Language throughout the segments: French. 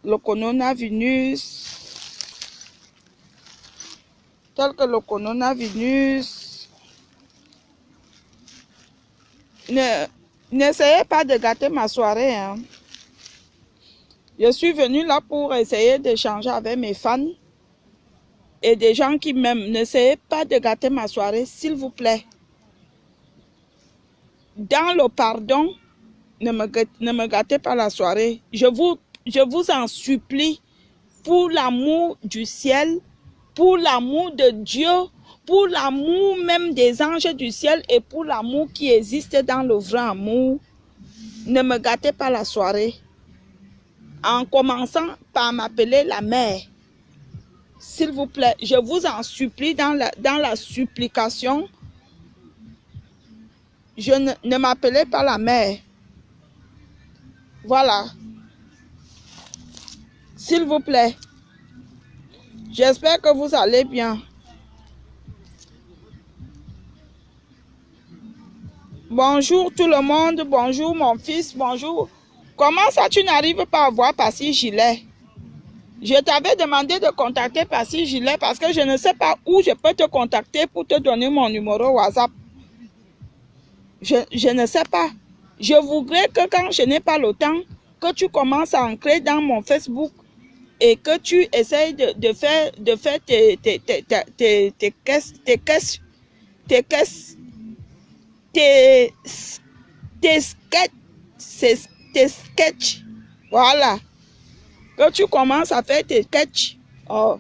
le coronavirus, n'essayez pas de gâter ma soirée, hein. Je suis venue là pour essayer d'échanger avec mes fans et des gens qui m'aiment. N'essayez pas de gâter ma soirée, s'il vous plaît. Dans le pardon, ne me gâtez pas la soirée. Je vous en supplie, pour l'amour du ciel, pour l'amour de Dieu, pour l'amour même des anges du ciel et pour l'amour qui existe dans le vrai amour, ne me gâtez pas la soirée. En commençant par m'appeler la mère. S'il vous plaît, je vous en supplie dans la supplication. Ne m'appelez pas la mère. Voilà. S'il vous plaît. J'espère que vous allez bien. Bonjour tout le monde. Bonjour mon fils. Bonjour. Comment ça tu n'arrives pas à voir Passy Gilet? Je t'avais demandé de contacter Passy Gilet parce que je ne sais pas où je peux te contacter pour te donner mon numéro WhatsApp. Je ne sais pas. Je voudrais que quand je n'ai pas le temps, que tu commences à ancrer dans mon Facebook et que tu essayes de faire tes sketchs. Voilà. Que tu commences à faire tes sketchs. Oh.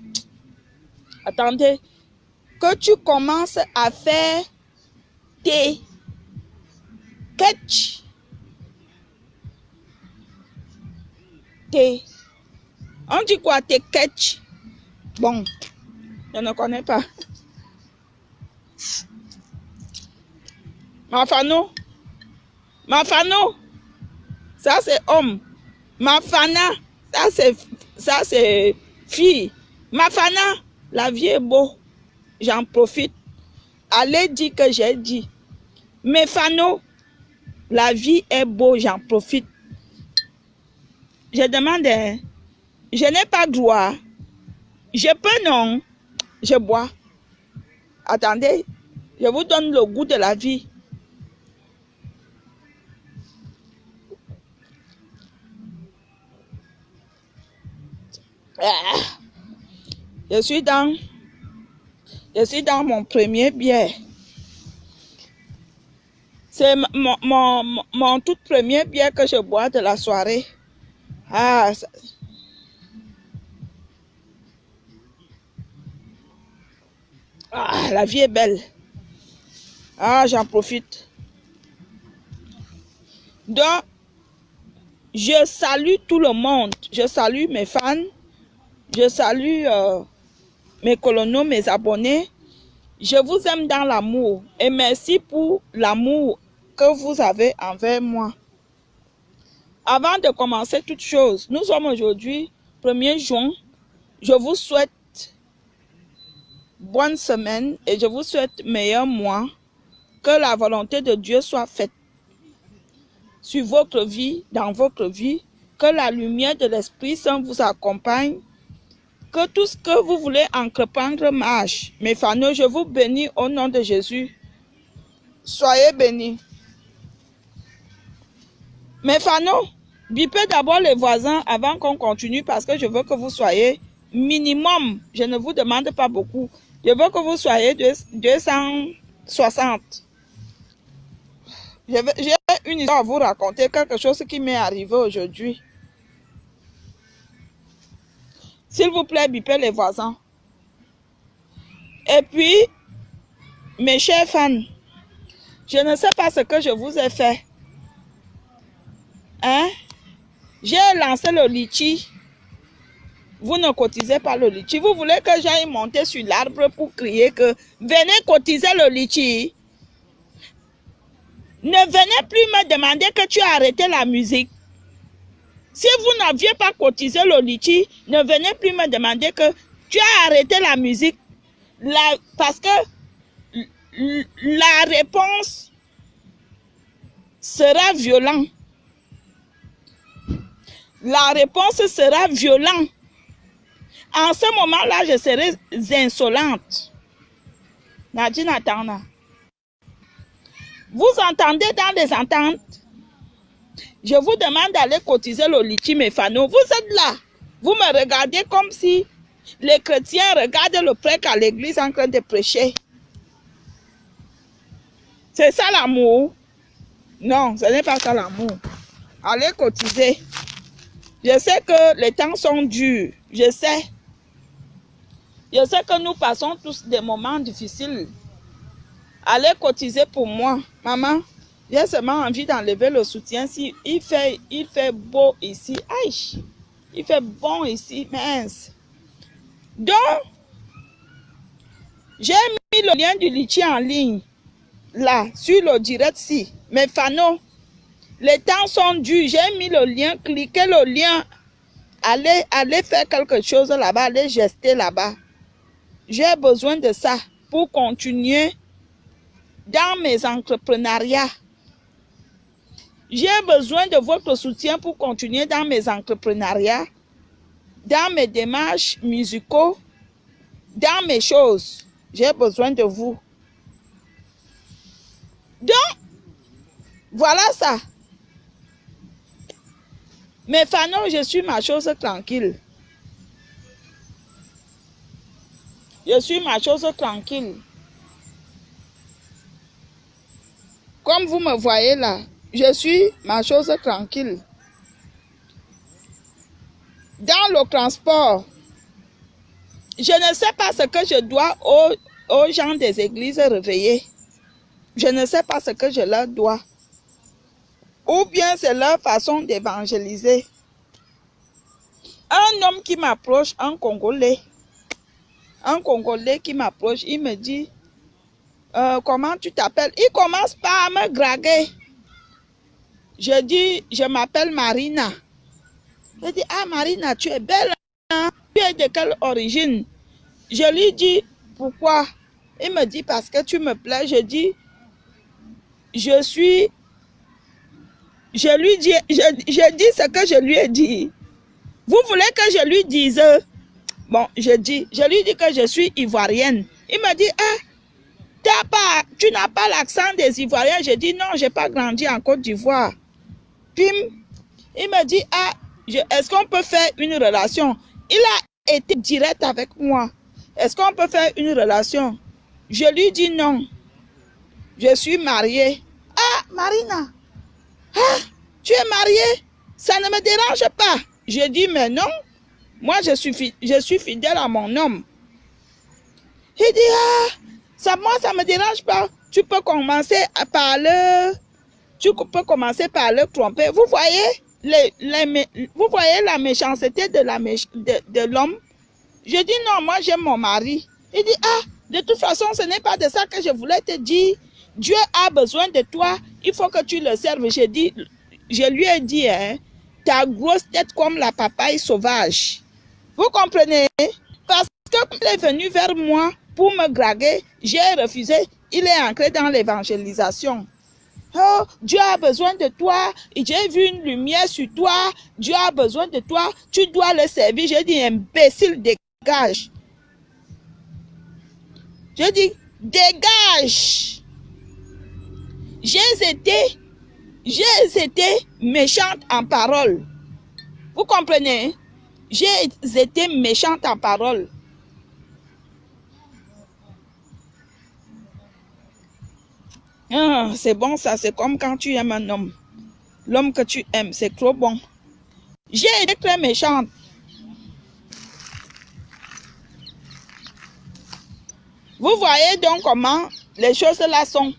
Attendez. Que tu commences à faire tes sketchs. On dit quoi, tes sketchs? Bon, je ne connais pas. Mafano, ça c'est homme. Mafana, ça c'est fille. Mafana, la vie est beau. J'en profite. Allez dire que j'ai dit. Mefano, la vie est beau, j'en profite. Je demande, je n'ai pas droit. Je peux non, je bois. Attendez, je vous donne le goût de la vie. Je suis dans mon premier bière. C'est mon tout premier bière que je bois de la soirée. Ah, la vie est belle. Ah, j'en profite. Donc, je salue tout le monde. Je salue mes fans. Je salue mes colonos, mes abonnés. Je vous aime dans l'amour. Et merci pour l'amour que vous avez envers moi. Avant de commencer toute chose, nous sommes aujourd'hui 1er juin. Je vous souhaite bonne semaine et je vous souhaite meilleur mois. Que la volonté de Dieu soit faite sur votre vie, dans votre vie. Que la lumière de l'Esprit Saint vous accompagne. Que tout ce que vous voulez entreprendre marche. Mes fans, je vous bénis au nom de Jésus. Soyez bénis. Mes fans, bipez d'abord les voisins avant qu'on continue parce que je veux que vous soyez minimum. Je ne vous demande pas beaucoup. Je veux que vous soyez 260. J'ai une histoire à vous raconter, quelque chose qui m'est arrivé aujourd'hui. S'il vous plaît, bipez les voisins. Et puis, mes chers fans, je ne sais pas ce que je vous ai fait. Hein? J'ai lancé le litchi. Vous ne cotisez pas le litchi. Vous voulez que j'aille monter sur l'arbre pour crier que venez cotiser le litchi. Ne venez plus me demander que tu as arrêté la musique. Si vous n'aviez pas cotisé le litchi, ne venez plus me demander que tu as arrêté la musique. Parce que la réponse sera violente. la réponse sera violente. En ce moment-là, je serai insolente. Nadine Atana. Vous entendez dans les ententes? Je vous demande d'aller cotiser le lithium et fano. Vous êtes là. Vous me regardez comme si les chrétiens regardent le prêtre à l'église en train de prêcher. C'est ça l'amour? Non, ce n'est pas ça l'amour. Allez cotiser. Je sais que les temps sont durs. Je sais. Je sais que nous passons tous des moments difficiles. Allez cotiser pour moi. Maman, j'ai seulement envie d'enlever le soutien. Si il fait beau ici. Aïe, il fait bon ici. Mince. Donc, j'ai mis le lien du lithium en ligne. Là, sur le direct-ci. Mais Fano, les temps sont durs. J'ai mis le lien. Cliquez le lien. Allez faire quelque chose là-bas. Allez gester là-bas. J'ai besoin de ça pour continuer dans mes entrepreneuriats. J'ai besoin de votre soutien pour continuer dans mes entrepreneuriats, dans mes démarches musicaux, dans mes choses. J'ai besoin de vous. Donc, voilà ça. Mais Fano, je suis ma chose tranquille. Je suis ma chose tranquille. Comme vous me voyez là, je suis ma chose tranquille. Dans le transport, je ne sais pas ce que je dois aux gens des églises réveillées. Je ne sais pas ce que je leur dois. Ou bien c'est leur façon d'évangéliser. Un homme qui m'approche, un Congolais qui m'approche, il me dit, comment tu t'appelles? Il commence par à me draguer. Je dis, je m'appelle Marina. Il dit, ah Marina, tu es belle, hein? Tu es de quelle origine? Je lui dis, pourquoi? Il me dit, parce que tu me plais. Je dis, je lui dis, je dis ce que je lui ai dit. Vous voulez que je lui dise? Bon, je lui dis que je suis ivoirienne. Il me dit, ah, tu n'as pas l'accent des Ivoiriens. Je dis, non, je n'ai pas grandi en Côte d'Ivoire. Puis, il me dit, ah, est-ce qu'on peut faire une relation? Il a été direct avec moi. Est-ce qu'on peut faire une relation? Je lui dis non. Je suis mariée. Ah, Marina, ah, tu es mariée? Ça ne me dérange pas. Je dis, mais non. Moi, je suis fidèle à mon homme. Il dit, ah, moi, ça ne me dérange pas. Tu peux commencer par le tromper. Vous voyez, vous voyez la méchanceté de l'homme? Je dis, non, moi, j'aime mon mari. Il dit, ah, de toute façon, ce n'est pas de ça que je voulais te dire. Dieu a besoin de toi. Il faut que tu le serves. Je lui ai dit, hein, ta grosse tête comme la papaye sauvage. Vous comprenez? Parce que quand il est venu vers moi pour me draguer, j'ai refusé. Il est entré dans l'évangélisation. Oh, Dieu a besoin de toi. J'ai vu une lumière sur toi. Dieu a besoin de toi. Tu dois le servir. J'ai dit, imbécile, dégage. Je dis, dégage. J'ai été méchante en parole. Vous comprenez? J'ai été méchante en parole. Ah, c'est bon ça, c'est comme quand tu aimes un homme. L'homme que tu aimes, c'est trop bon. J'ai été très méchante. Vous voyez donc comment les choses là sont.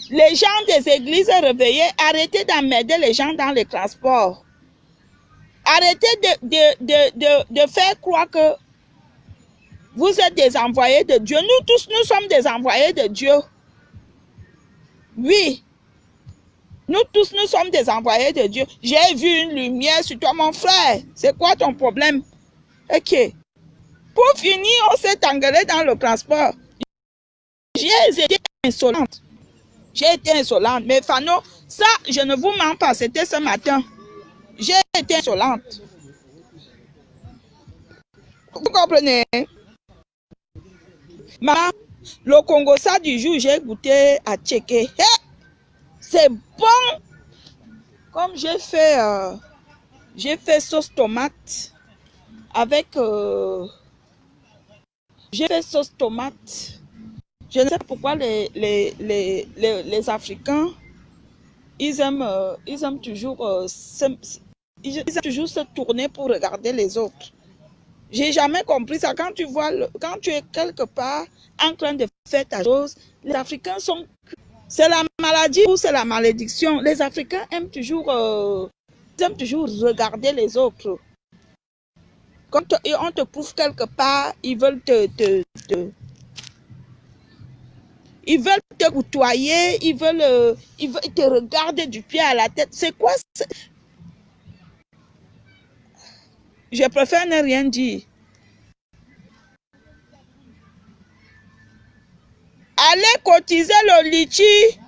Les gens des églises réveillées, arrêtez d'emmerder les gens dans les transports. Arrêtez de faire croire que vous êtes des envoyés de Dieu. Nous tous, nous sommes des envoyés de Dieu. Oui. Nous tous, nous sommes des envoyés de Dieu. J'ai vu une lumière sur toi, mon frère. C'est quoi ton problème? Ok. Pour finir, on s'est engueulé dans le transport. J'ai été insolente. J'ai été insolente. Mais Fano, ça, je ne vous mens pas. C'était ce matin. J'ai été insolente. Vous comprenez? Maman, le Congo ça du jour, j'ai goûté à checker. C'est bon. Comme j'ai fait sauce tomate avec... j'ai fait sauce tomate. Je ne sais pas pourquoi les Africains, ils aiment toujours, ils aiment toujours se tourner pour regarder les autres. J'ai jamais compris ça. Quand tu vois, quand tu es quelque part en train de faire ta chose, les Africains sont... C'est la maladie ou c'est la malédiction. Les Africains aiment toujours regarder les autres. Quand on te prouve quelque part, ils veulent ils veulent te côtoyer, ils veulent te regarder du pied à la tête. C'est quoi? Je préfère ne rien dire. Allez cotiser le litchi,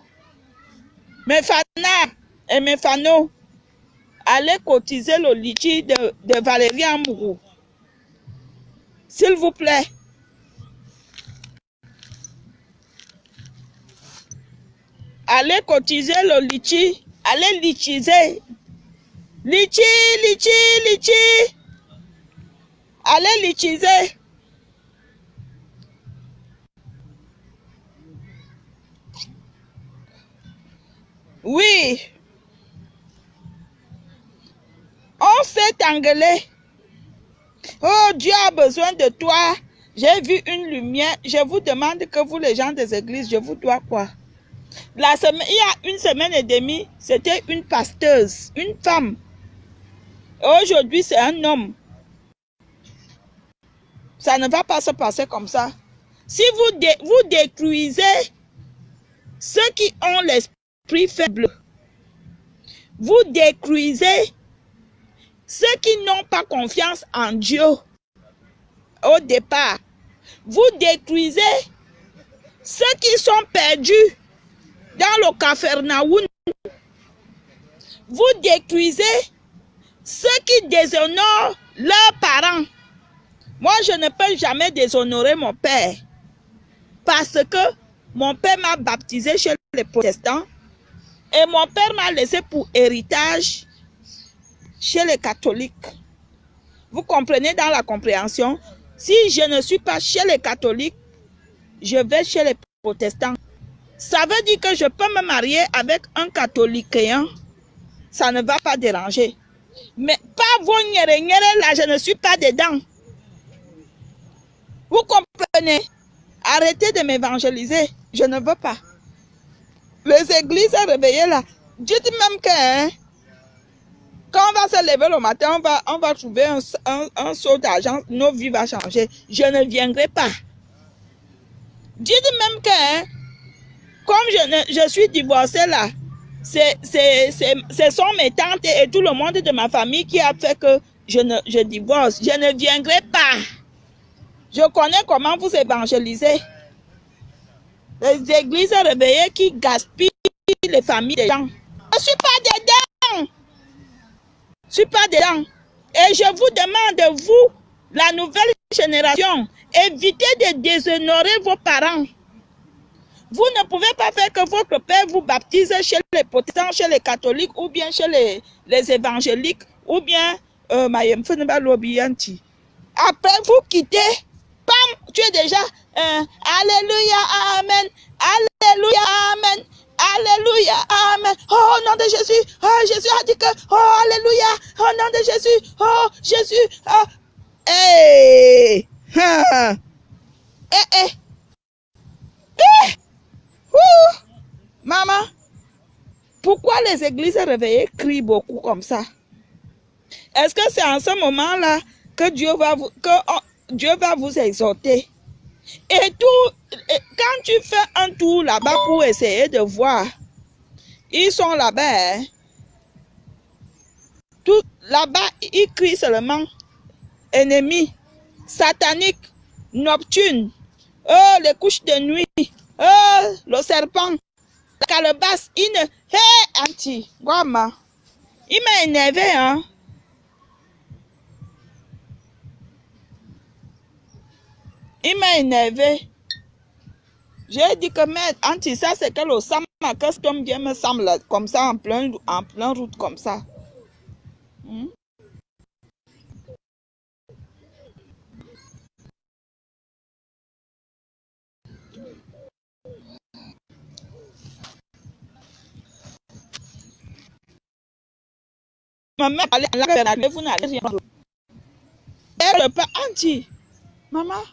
mes fanas et mes fanos. Allez cotiser le litchi de Valérie Ambourou. S'il vous plaît. Allez cotiser le litchi. Allez litchiser. Litchi, litchi, litchi. Allez litchiser. Oui. On s'est engueulé. Oh, Dieu a besoin de toi. J'ai vu une lumière. Je vous demande que vous, les gens des églises, je vous dois quoi? Il y a une semaine et demie, c'était une pasteuse, une femme. Aujourd'hui, c'est un homme. Ça ne va pas se passer comme ça. Si vous détruisez ceux qui ont l'esprit faible, vous détruisez ceux qui n'ont pas confiance en Dieu au départ. Vous détruisez ceux qui sont perdus dans le Capharnaüm. Vous détruisez ceux qui déshonorent leurs parents. Moi, je ne peux jamais déshonorer mon père parce que mon père m'a baptisé chez les protestants et mon père m'a laissé pour héritage chez les catholiques. Vous comprenez dans la compréhension? Si je ne suis pas chez les catholiques, je vais chez les protestants. Ça veut dire que je peux me marier avec un catholiquéen. Ça ne va pas déranger. Mais pas vos nyere là, je ne suis pas dedans. Vous comprenez? Arrêtez de m'évangéliser. Je ne veux pas. Les églises réveillées là. Dites même que hein, quand on va se lever le matin, on va trouver un saut d'argent. Nos vies vont changer. Je ne viendrai pas. Dites même que hein, comme je suis divorcée là, ce sont mes tantes et tout le monde de ma famille qui a fait que je divorce. Je ne viendrai pas. Je connais comment vous évangélisez. Les églises réveillées qui gaspillent les familles des gens. Je ne suis pas dedans. Je ne suis pas dedans. Et je vous demande, vous, la nouvelle génération, évitez de déshonorer vos parents. Vous ne pouvez pas faire que votre père vous baptise chez les protestants, chez les catholiques, ou bien chez les évangéliques, ou bien après vous quittez, bam, tu es déjà Alléluia, Amen, Alléluia, Amen, Alléluia, Amen. Oh, au nom de Jésus, oh, Jésus a dit que, oh, Alléluia, au nom de Jésus, oh, Jésus, oh. Hey, Maman, pourquoi les églises réveillées crient beaucoup comme ça? Est-ce que c'est en ce moment-là que Dieu va vous exhorter? Et quand tu fais un tour là-bas pour essayer de voir, ils sont là-bas. Hein? Tout là-bas, ils crient seulement ennemi, satanique, nocturne, oh, les couches de nuit, oh, le serpent, la calebasse, anti, guama. Il m'a énervé, hein. Il m'a énervé. J'ai dit que, mais, Anti, ça, c'est que le Sama, qu'est-ce que bien me semble, comme ça, en plein route, comme ça. Hmm? Maman, vous n'allez rien. Elle pas Anti. Maman,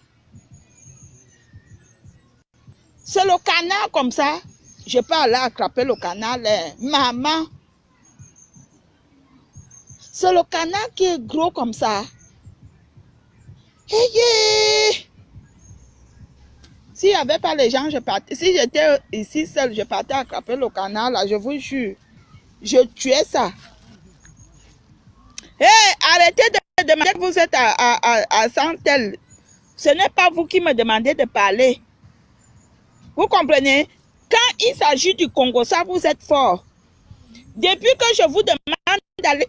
c'est le canard comme ça. Je peux aller attraper le canard. Maman, c'est le canard qui est gros comme ça. Hey, s'il n'y avait pas les gens, je partais. Si j'étais ici seule, je partais attraper le canard là, je vous jure. Je tuais ça. Hey, arrêtez de demander que vous êtes à Santel. Ce n'est pas vous qui me demandez de parler. Vous comprenez? Quand il s'agit du Congo, ça vous êtes fort. Depuis que je vous demande d'aller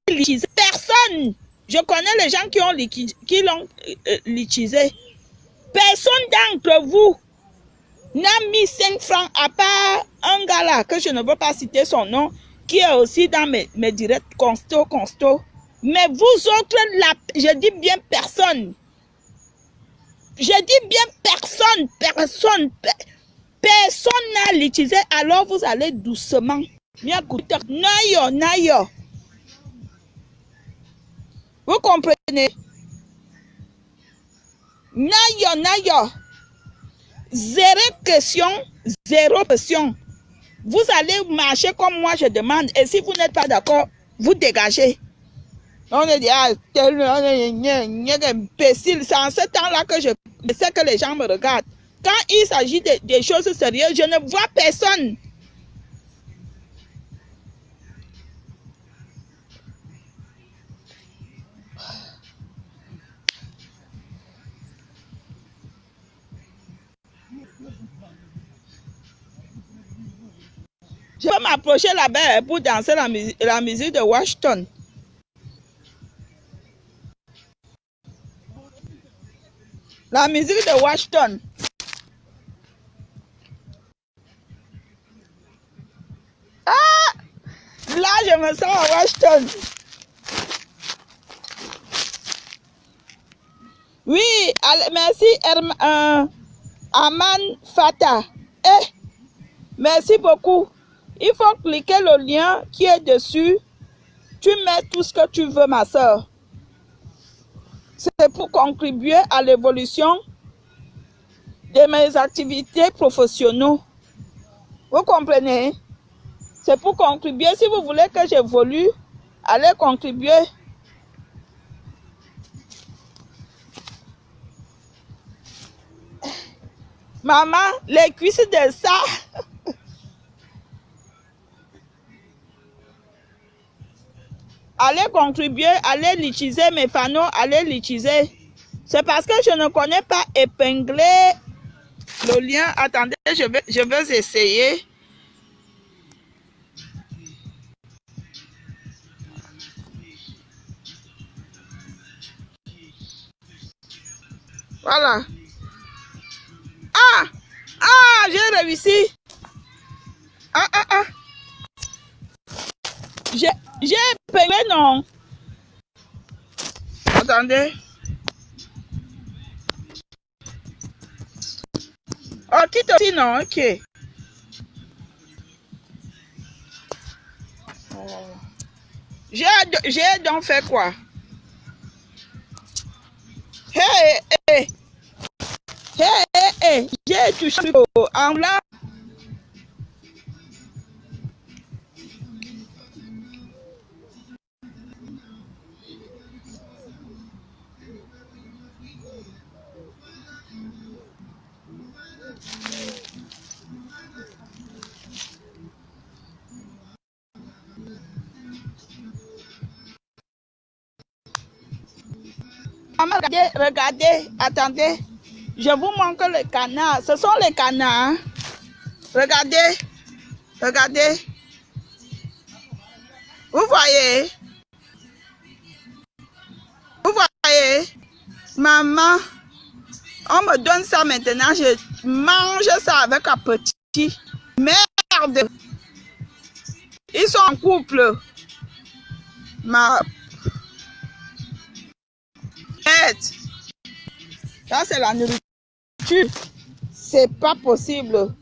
l'utiliser, personne, je connais les gens qui l'ont l'utilisé. Personne d'entre vous n'a mis 5 francs à part un gars là, que je ne veux pas citer son nom, qui est aussi dans mes directs consto. Mais vous autres, là, je dis bien personne. Je dis bien personne. Personne n'a l'utilisé, alors vous allez doucement. Nayo. Vous comprenez? Nayo. Zéro question. Vous allez marcher comme moi je demande. Et si vous n'êtes pas d'accord, vous dégagez. On est dit, imbécile. C'est en ce temps-là que je sais que les gens me regardent. Quand il s'agit des choses sérieuses, je ne vois personne. Je vais m'approcher là-bas pour danser la musique de Washington. La musique de Washington. Ah! Là, je me sens à Washington. Oui, merci Aman Fata. Merci beaucoup. Il faut cliquer le lien qui est dessus. Tu mets tout ce que tu veux, ma soeur. C'est pour contribuer à l'évolution de mes activités professionnelles. Vous comprenez? C'est pour contribuer. Si vous voulez que j'évolue, allez contribuer. Maman, les cuisses de ça. Allez contribuer, allez l'utiliser, mes panneaux, allez l'utiliser. C'est parce que je ne connais pas épingler le lien. Attendez, je vais essayer. Voilà. Ah, j'ai réussi. J'ai épinglé, non. Attendez. Oh, quitte aussi, non, ok. J'ai donc fait quoi? Hey, j'ai touché en là. Regardez, attendez. Je vous montre les canards. Ce sont les canards. Regardez. Vous voyez? Vous voyez? Maman, on me donne ça maintenant, je mange ça avec appétit. Merde! Ils sont en couple. Ma tête. Ça, c'est la nourriture. C'est pas possible.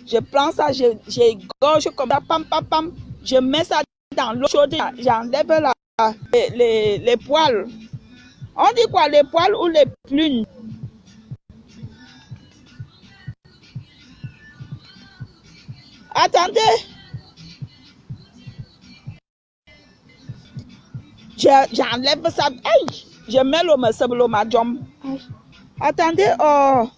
Je prends ça, j'égorge comme ça, pam, pam, pam. Je mets ça dans l'eau chaude, j'enlève les poils. On dit quoi, les poils ou les plumes? Attendez. J'enlève ça. Aïe, je mets le majom. Attendez, oh.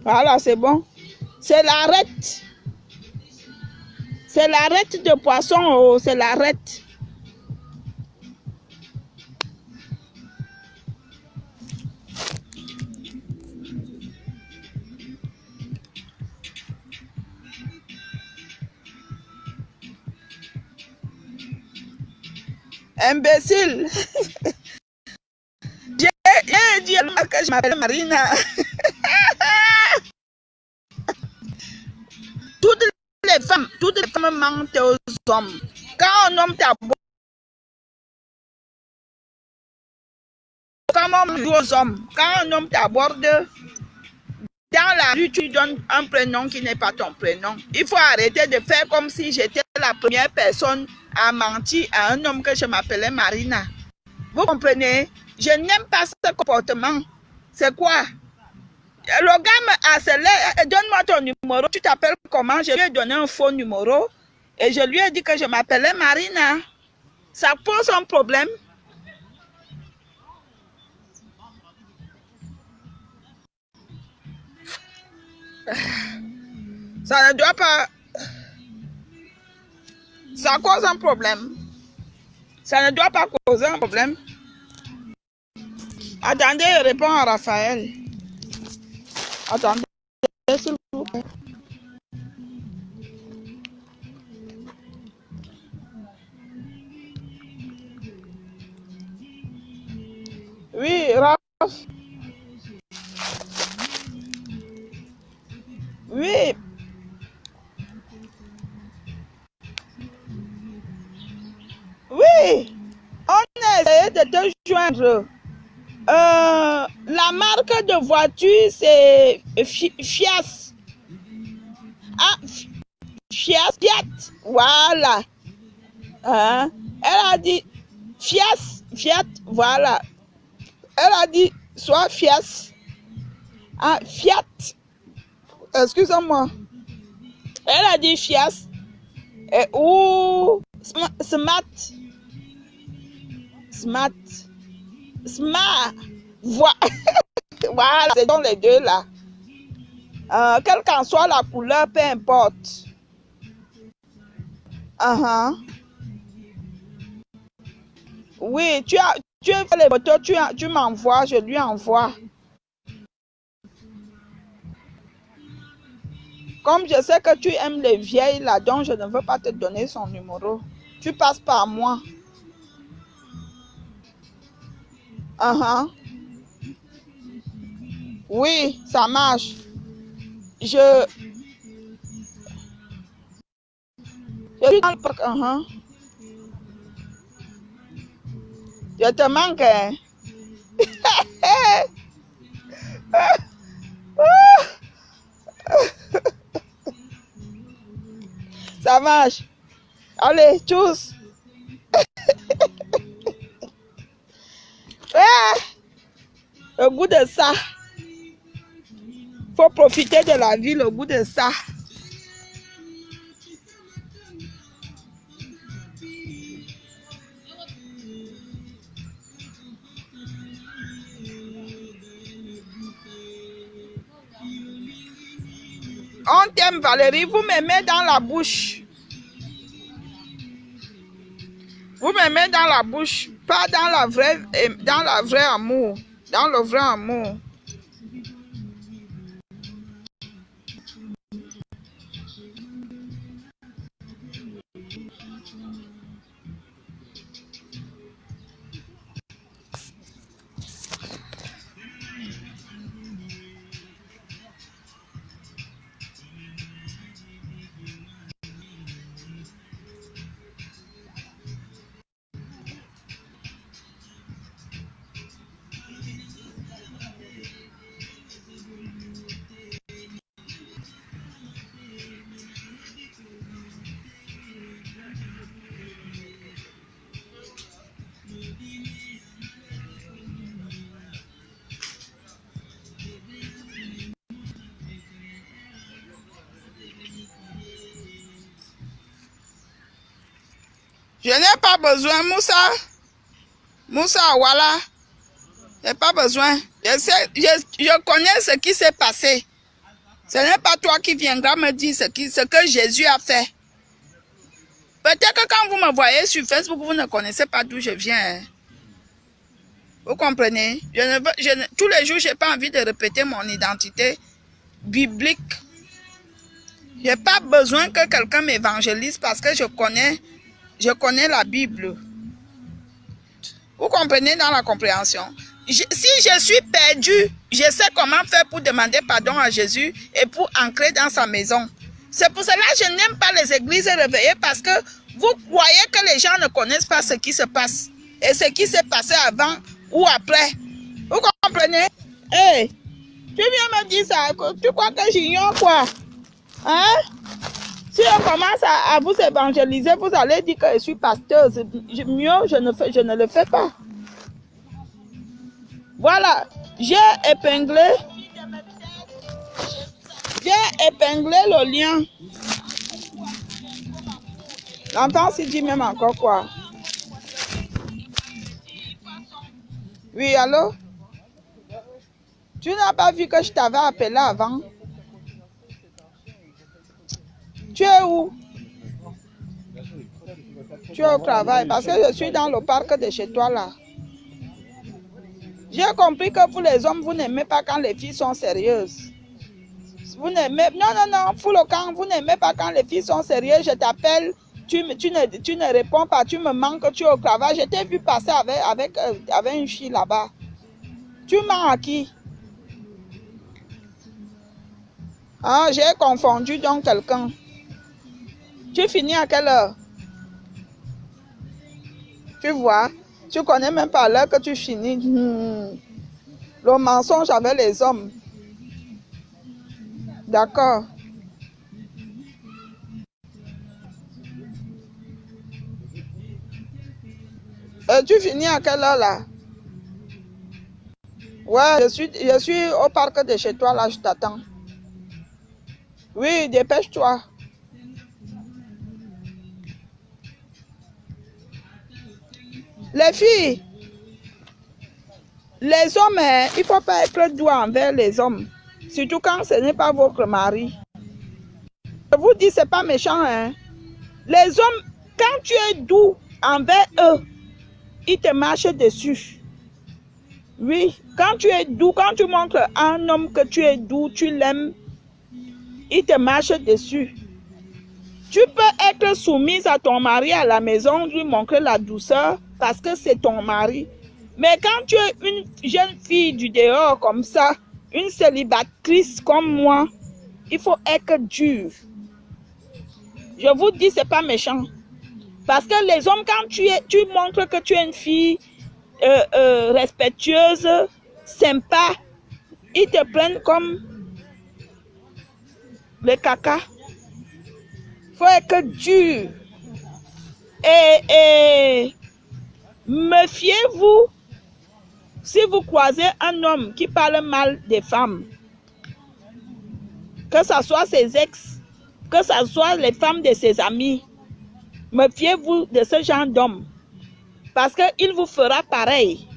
Voilà, c'est bon. C'est l'arête. C'est l'arête de poisson, oh, c'est l'arête. Imbécile. J'ai dit que je m'appelle Marina. Toutes les femmes mentent aux hommes. Quand un homme t'aborde, quand un homme t'aborde, dans la rue, tu lui donnes un prénom qui n'est pas ton prénom. Il faut arrêter de faire comme si j'étais la première personne à mentir à un homme que je m'appelais Marina. Vous comprenez? Je n'aime pas ce comportement. C'est quoi? Le gars me harcelait. Donne-moi ton numéro. Tu t'appelles comment? Je lui ai donné un faux numéro. Et je lui ai dit que je m'appelais Marina. Ça pose un problème. Ça ne doit pas... Ça cause un problème. Ça ne doit pas causer un problème. Attendez, je réponds à Raphaël. Attendez, s'il vous plaît. Oui, Raph. Oui. Oui. On a essayé de te joindre. La marque de voiture, c'est Fiat. Ah, Fiat. Voilà. Hein? Elle a dit Fiat, voilà. Elle a dit soit Fiat. Ah, Fiat. Excusez-moi. Elle a dit Fiat. Ou Smart. Voilà, c'est dans les deux là. Quelle qu'en soit la couleur, peu importe. Oui, tu as fait les photos, tu m'envoies, je lui envoie. Comme je sais que tu aimes les vieilles là, donc je ne veux pas te donner son numéro. Tu passes par moi. Oui, ça marche. Je suis dans le parc. Je te manque, hein? Ça marche. Allez, tchuss. Le goût de ça. Faut profiter de la vie, le goût de ça. On t'aime, Valérie, vous m'aimez dans la bouche. aimer dans la bouche, pas dans la vraie amour, dans le vrai amour. Je n'ai pas besoin, Moussa, voilà. Je n'ai pas besoin. Je connais ce qui s'est passé. Ce n'est pas toi qui viendras me dire ce que Jésus a fait. Peut-être que quand vous me voyez sur Facebook, vous ne connaissez pas d'où je viens. Vous comprenez? Tous les jours, je n'ai pas envie de répéter mon identité biblique. Je n'ai pas besoin que quelqu'un m'évangélise parce que je connais la Bible. Vous comprenez dans la compréhension? Si je suis perdu, je sais comment faire pour demander pardon à Jésus et pour ancrer dans sa maison. C'est pour cela que je n'aime pas les églises réveillées parce que vous croyez que les gens ne connaissent pas ce qui se passe et ce qui s'est passé avant ou après. Vous comprenez? Hey, tu viens me dire ça, tu crois que j'ignore quoi? Hein? Si on commence à vous évangéliser, vous allez dire que je suis pasteur. Mieux, je ne le fais pas. Voilà, j'ai épinglé le lien. L'entends si dit même encore quoi? Oui, allô? Tu n'as pas vu que je t'avais appelé avant? Tu es où? Tu es au travail parce que je suis dans le parc de chez toi là. J'ai compris que pour les hommes, vous n'aimez pas quand les filles sont sérieuses. Vous n'aimez... Non, pour le camp, vous n'aimez pas quand les filles sont sérieuses. Je t'appelle, tu ne réponds pas, tu me manques, tu es au travail. Je t'ai vu passer avec une fille là-bas. Tu mens à qui? Ah, j'ai confondu donc quelqu'un. Tu finis à quelle heure? Tu vois, tu connais même pas l'heure que tu finis. Le mensonge avec les hommes. D'accord. Tu finis à quelle heure là? Ouais, je suis au parc de chez toi là, je t'attends. Oui, dépêche-toi. Les filles, les hommes, il ne faut pas être doux envers les hommes. Surtout quand ce n'est pas votre mari. Je vous dis, ce n'est pas méchant. Hein? Les hommes, quand tu es doux envers eux, ils te marchent dessus. Oui, quand tu es doux, quand tu montres à un homme que tu es doux, tu l'aimes, il te marche dessus. Tu peux être soumise à ton mari à la maison, lui montrer la douceur parce que c'est ton mari. Mais quand tu es une jeune fille du dehors comme ça, une célibataire comme moi, il faut être dur. Je vous dis, c'est pas méchant. Parce que les hommes, quand tu montres que tu es une fille respectueuse, sympa, ils te prennent comme le caca. Faut être dur. Et méfiez-vous si vous croisez un homme qui parle mal des femmes, que ce soit ses ex, que ce soit les femmes de ses amis. Méfiez-vous de ce genre d'homme parce qu'il vous fera pareil.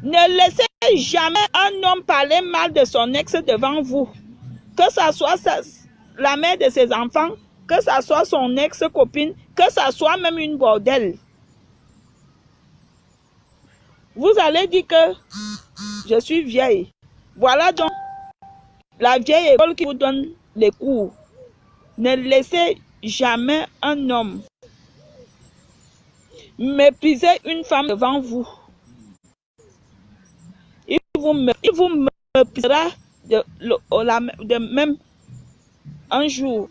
Ne laissez jamais un homme parler mal de son ex devant vous. Que ce soit la mère de ses enfants, que ce soit son ex-copine, que ce soit même une bordelle. Vous allez dire que je suis vieille. Voilà donc la vieille école qui vous donne les cours. Ne laissez jamais un homme mépriser une femme devant vous. Il vous méprisera de même un jour.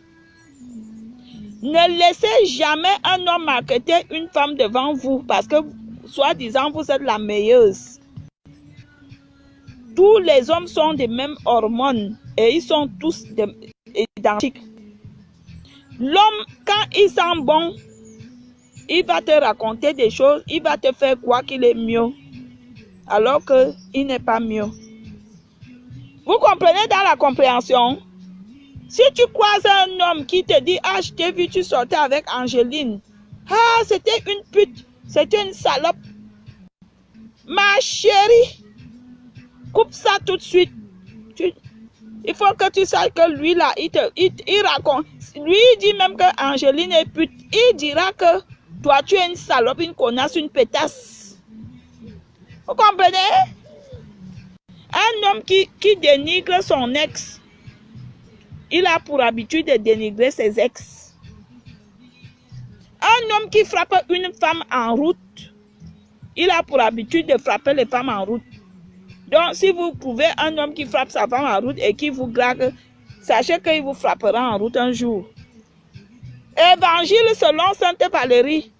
Ne laissez jamais un homme maltraiter une femme devant vous parce que, soi-disant, vous êtes la meilleure. Tous les hommes sont des mêmes hormones et ils sont tous identiques. L'homme, quand il sent bon, il va te raconter des choses, il va te faire croire qu'il est mieux, alors qu'il n'est pas mieux. Vous comprenez dans la compréhension? Si tu croises un homme qui te dit « Ah, je t'ai vu, tu sortais avec Angéline. Ah, c'était une pute, c'était une salope. » Ma chérie, coupe ça tout de suite. Il faut que tu saches que lui là, il raconte. Lui, il dit même que Angéline est pute. Il dira que toi, tu es une salope, une connasse, une pétasse. Vous comprenez? Un homme qui dénigre son ex, il a pour habitude de dénigrer ses ex. Un homme qui frappe une femme en route, il a pour habitude de frapper les femmes en route. Donc, si vous trouvez un homme qui frappe sa femme en route et qui vous drague, sachez qu'il vous frappera en route un jour. Évangile selon Sainte Valérie.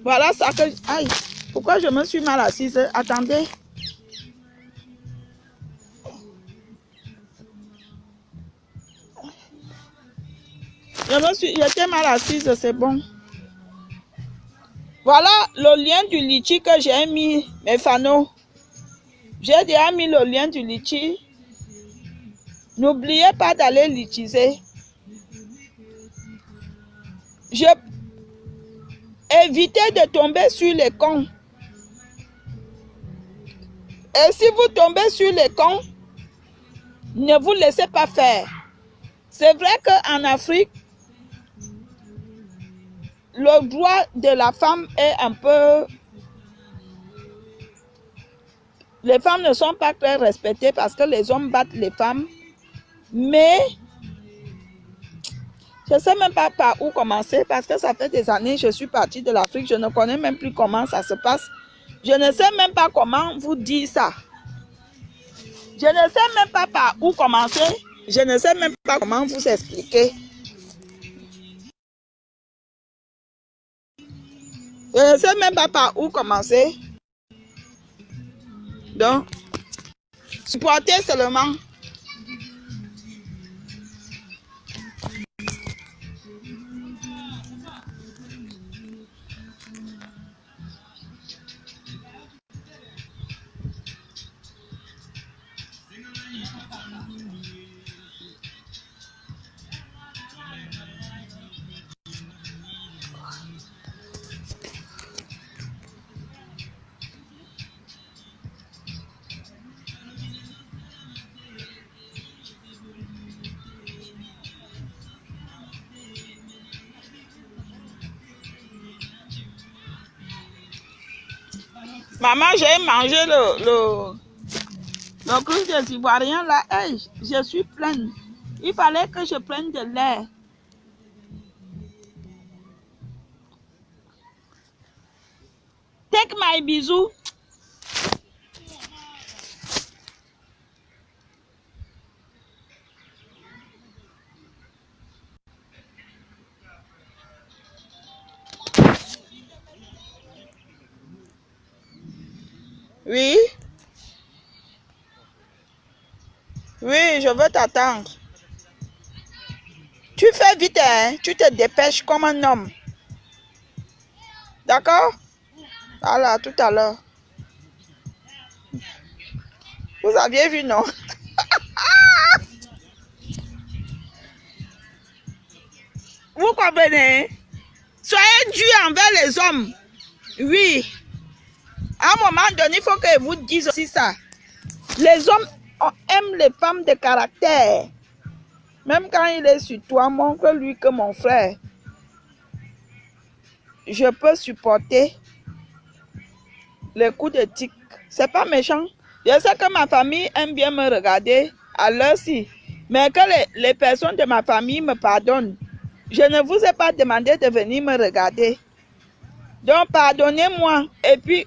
Voilà ça que... Aïe, pourquoi je me suis mal assise? Attendez. J'étais mal assise, c'est bon. Voilà le lien du litchi que j'ai mis, mes fanaux. J'ai déjà mis le lien du litchi. N'oubliez pas d'aller l'utiliser. Évitez de tomber sur les cons. Et si vous tombez sur les cons, ne vous laissez pas faire. C'est vrai qu'en Afrique, le droit de la femme est un peu... Les femmes ne sont pas très respectées parce que les hommes battent les femmes. Mais je ne sais même pas par où commencer parce que ça fait des années que je suis partie de l'Afrique. Je ne connais même plus comment ça se passe. Je ne sais même pas comment vous dire ça. Je ne sais même pas par où commencer. Je ne sais même pas comment vous expliquer. Je ne sais même pas par où commencer. Donc, supportez seulement. Maman, j'ai mangé le cruche des Ivoiriens là. Hey, je suis pleine. Il fallait que je prenne de l'air. Take my bisou. Oui. Oui, je veux t'attendre. Tu fais vite, hein? Tu te dépêches comme un homme. D'accord? Voilà, tout à l'heure. Vous aviez vu, non? Vous comprenez? Soyez dur envers les hommes. Oui. À un moment donné, il faut que vous disiez aussi ça. Les hommes aiment les femmes de caractère. Même quand il est sur toi, montre-lui que mon frère, je peux supporter les coups de tic. C'est pas méchant. Je sais que ma famille aime bien me regarder à l'heure-ci, mais que les personnes de ma famille me pardonnent. Je ne vous ai pas demandé de venir me regarder. Donc, pardonnez-moi et puis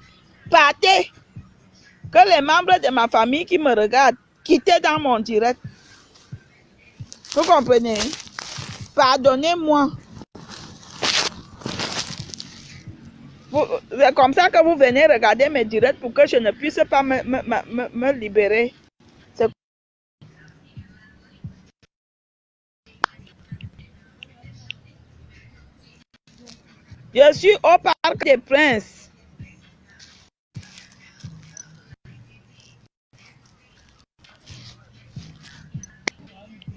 partez. Que les membres de ma famille qui me regardent, quittez dans mon direct. Vous comprenez? Pardonnez-moi. C'est comme ça que vous venez regarder mes directs pour que je ne puisse pas me libérer. Je suis au Parc des Princes.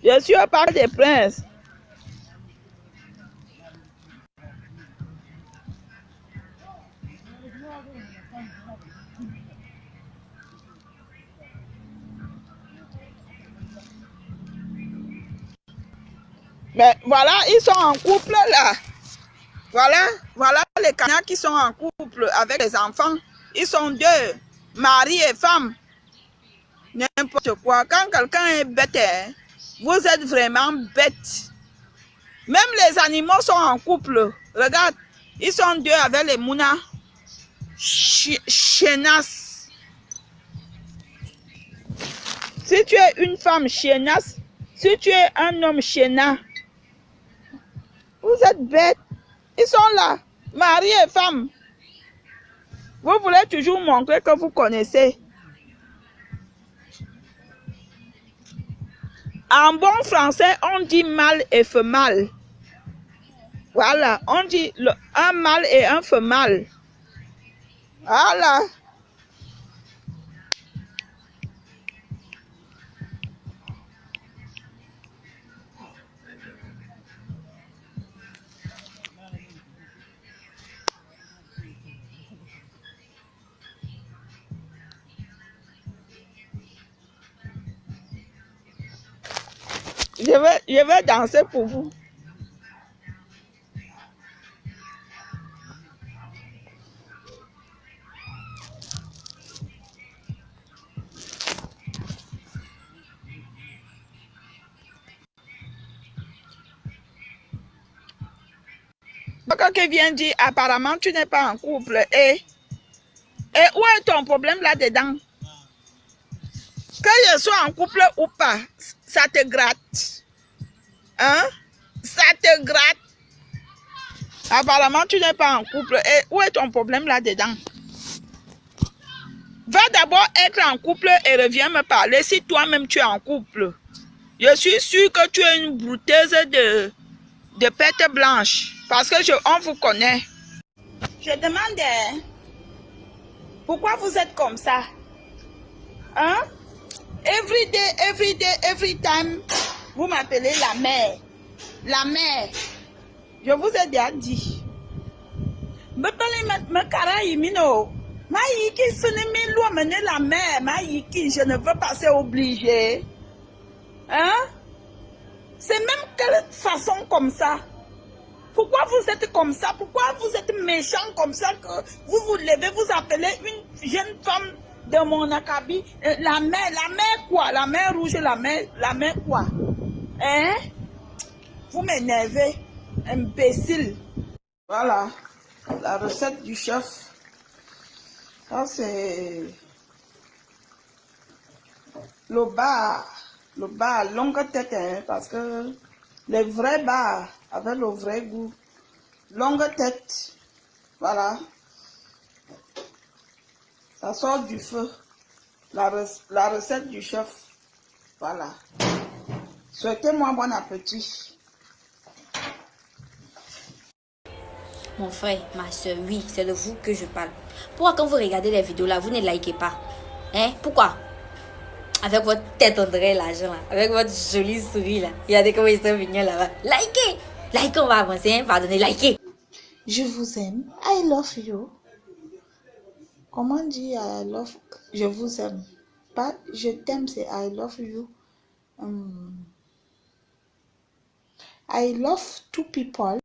Je suis au Parc des Princes. Mais voilà, ils sont en couple là. Voilà les Kenyans qui sont en couple avec les enfants. Ils sont deux, mari et femme. N'importe quoi. Quand quelqu'un est bête, hein, vous êtes vraiment bête. Même les animaux sont en couple. Regarde, ils sont deux avec les mounas. Chienasses. Si tu es une femme chiennasse, si tu es un homme chiennat, vous êtes bêtes. Ils sont là, mari et femme. Vous voulez toujours montrer que vous connaissez. En bon français, on dit mâle et femelle. Voilà, on dit un mâle et un femelle. Voilà. Je vais danser pour vous. Quelqu'un qui vient dire apparemment tu n'es pas en couple. Et où est ton problème là-dedans? Que je sois en couple ou pas, ça te gratte. Hein? Ça te gratte. Apparemment, tu n'es pas en couple. Et où est ton problème là-dedans? Va d'abord être en couple et reviens me parler si toi-même tu es en couple. Je suis sûre que tu es une brouteuse de pète blanche. Parce que on vous connaît. Je demande, pourquoi vous êtes comme ça? Hein? Every day, every time, vous m'appelez la mère. La mère. Je vous ai déjà dit. Me kara yimino. Ma yiki, ce n'est pas l'eau mener la mère. Ma yiki, je ne veux pas, c'est obligé. Hein? C'est même quelle façon comme ça? Pourquoi vous êtes comme ça? Pourquoi vous êtes méchant comme ça que vous vous levez, vous appelez une jeune femme de mon acabit, la mère quoi? La mère rouge, la mère quoi? Hein? Vous m'énervez, imbécile. Voilà, la recette du chef. Ça c'est le bar longue tête, hein, parce que les vrais bars avec le vrai goût. Longue tête, voilà. Ça sort du feu. La recette du chef. Voilà. Souhaitez-moi bon appétit. Mon frère, ma soeur, oui, c'est de vous que je parle. Pourquoi quand vous regardez les vidéos là, vous ne likez pas? Hein? Pourquoi? Avec votre tête, on dirait l'argent là. Avec votre jolie souris là. Regardez comment ils sont mignons là-bas. Likez! Likez, on va avancer, hein? Pardonnez, likez! Je vous aime. I love you. Comment dire I love? Je vous aime. Pas je t'aime, c'est I love you. I love two people.